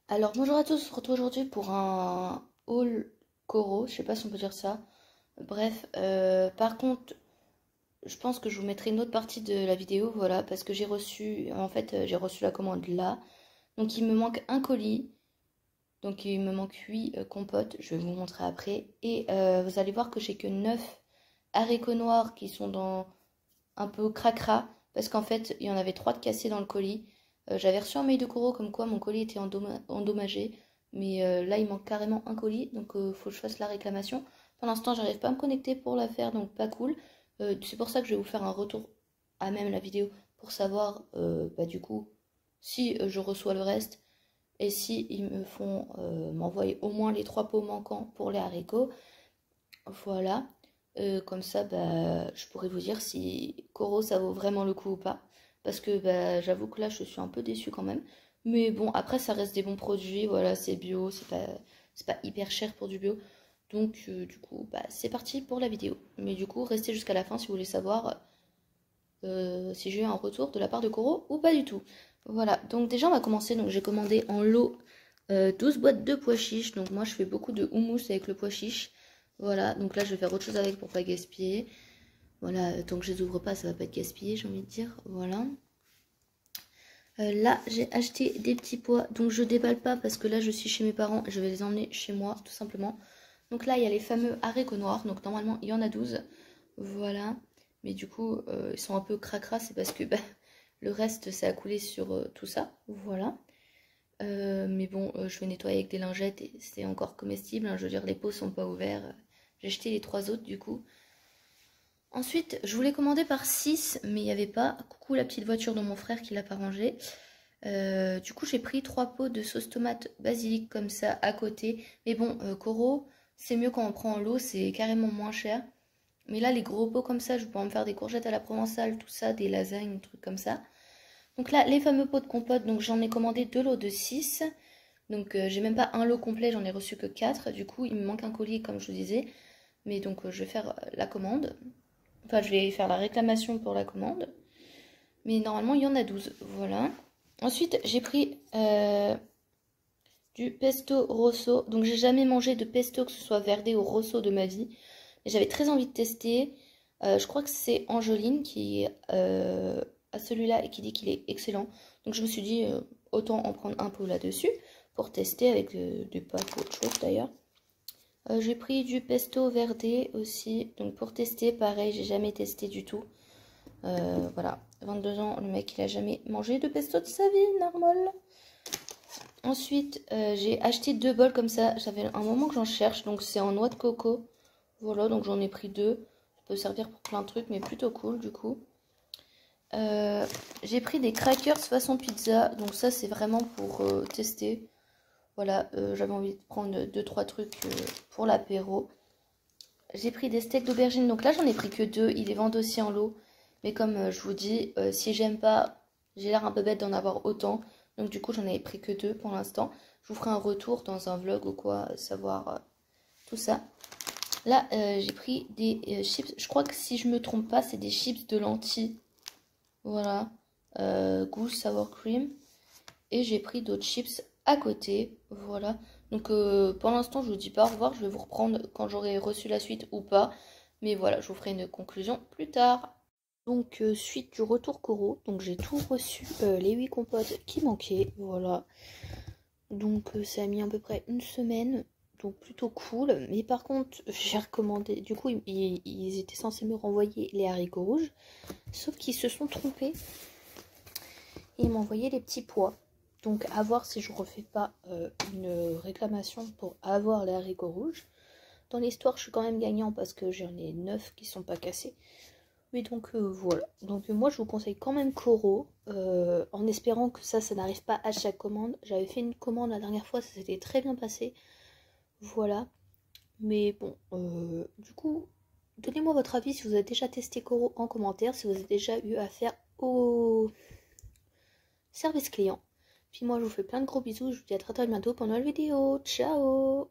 Alors bonjour à tous, on se retrouve aujourd'hui pour un haul Coro, je sais pas si on peut dire ça. Bref, par contre, je pense que je vous mettrai une autre partie de la vidéo, voilà, parce que j'ai reçu la commande là. Donc il me manque un colis, donc il me manque 8 compotes, je vais vous montrer après. Et vous allez voir que j'ai que 9 haricots noirs qui sont dans un peu cracra, parce qu'en fait il y en avait 3 de cassés dans le colis. J'avais reçu un mail de Coro comme quoi mon colis était endommagé, mais là il manque carrément un colis, donc faut que je fasse la réclamation. Pour l'instant j'arrive pas à me connecter pour la faire, donc pas cool. C'est pour ça que je vais vous faire un retour à même la vidéo pour savoir du coup si je reçois le reste et si ils me font m'envoyer au moins les 3 pots manquants pour les haricots. Voilà. Comme ça, je pourrais vous dire si Coro ça vaut vraiment le coup ou pas. Parce que j'avoue que là, je suis un peu déçue quand même. Mais bon, après, ça reste des bons produits. Voilà, c'est bio, c'est pas hyper cher pour du bio. Donc, du coup, c'est parti pour la vidéo. Mais du coup, restez jusqu'à la fin si vous voulez savoir si j'ai eu un retour de la part de Coro ou pas du tout. Voilà, donc déjà, on va commencer. Donc, j'ai commandé en lot 12 boîtes de pois chiches. Donc, moi, je fais beaucoup de houmous avec le pois chiche. Voilà, donc là je vais faire autre chose avec pour pas gaspiller. Voilà, tant que je les ouvre pas, ça va pas être gaspillé, j'ai envie de dire. Voilà. Là, j'ai acheté des petits pois, donc je déballe pas parce que là je suis chez mes parents, je vais les emmener chez moi, tout simplement. Donc là, il y a les fameux haricots noirs, donc normalement il y en a 12. Voilà, mais du coup, ils sont un peu cracra, c'est parce que le reste, ça a coulé sur tout ça. Voilà. Mais bon, je vais nettoyer avec des lingettes et c'est encore comestible, hein, je veux dire, les pots sont pas ouverts. J'ai acheté les 3 autres du coup. Ensuite, je voulais commander par 6, mais il n'y avait pas. Coucou la petite voiture de mon frère qui l'a pas rangée. Du coup, j'ai pris 3 pots de sauce tomate basilic comme ça à côté. Mais bon, Coro, c'est mieux quand on prend en lot, c'est carrément moins cher. Mais là, les gros pots comme ça, je vais pouvoir me faire des courgettes à la provençale, tout ça, des lasagnes, des trucs comme ça. Donc là, les fameux pots de compote, donc j'en ai commandé 2 lots de 6. Donc j'ai même pas un lot complet, j'en ai reçu que 4. Du coup, il me manque un colis comme je vous disais. Mais donc je vais faire la commande. Enfin, je vais faire la réclamation pour la commande. Mais normalement, il y en a 12. Voilà. Ensuite, j'ai pris du pesto rosso. Donc j'ai jamais mangé de pesto, que ce soit verdé ou rosso de ma vie. Mais j'avais très envie de tester. Je crois que c'est Angeline qui a celui-là et qui dit qu'il est excellent. Donc je me suis dit, autant en prendre un peu là-dessus pour tester avec des pâtes ou autre chose d'ailleurs. J'ai pris du pesto verdé aussi, donc pour tester, pareil, j'ai jamais testé du tout. Voilà, 22 ans, le mec il a jamais mangé de pesto de sa vie, normal. Ensuite, j'ai acheté 2 bols comme ça, j'avais un moment que j'en cherche, donc c'est en noix de coco. Voilà, donc j'en ai pris 2. Ça peut servir pour plein de trucs, mais plutôt cool du coup. J'ai pris des crackers façon pizza, donc ça c'est vraiment pour tester. Voilà, j'avais envie de prendre 2-3 trucs pour l'apéro. J'ai pris des steaks d'aubergine, donc là j'en ai pris que 2, ils les vendent aussi en lot. Mais comme je vous dis, si j'aime pas, j'ai l'air un peu bête d'en avoir autant. Donc du coup j'en avais pris que 2 pour l'instant. Je vous ferai un retour dans un vlog ou quoi, savoir tout ça. Là j'ai pris des chips, je crois que si je me trompe pas, c'est des chips de lentilles. Voilà, goût sour cream. Et j'ai pris d'autres chips à côté, voilà. Donc pour l'instant je vous dis pas au revoir, je vais vous reprendre quand j'aurai reçu la suite ou pas. Mais voilà, je vous ferai une conclusion plus tard. Donc suite du retour Coro, donc j'ai tout reçu, les 8 compotes qui manquaient, voilà. Donc ça a mis à peu près une semaine, donc plutôt cool. Mais par contre j'ai recommandé, du coup ils étaient censés me renvoyer les haricots rouges, sauf qu'ils se sont trompés. Et ils m'ont envoyé les petits pois. Donc à voir si je refais pas une réclamation pour avoir les haricots rouges. Dans l'histoire je suis quand même gagnant parce que j'en ai 9 qui sont pas cassés. Mais donc voilà. Donc moi je vous conseille quand même Coro. En espérant que ça n'arrive pas à chaque commande. J'avais fait une commande la dernière fois, ça s'était très bien passé. Voilà. Mais bon, du coup, donnez-moi votre avis si vous avez déjà testé Coro en commentaire. Si vous avez déjà eu affaire au service client. Puis moi je vous fais plein de gros bisous, je vous dis à très très bientôt pour une nouvelle vidéo. Ciao!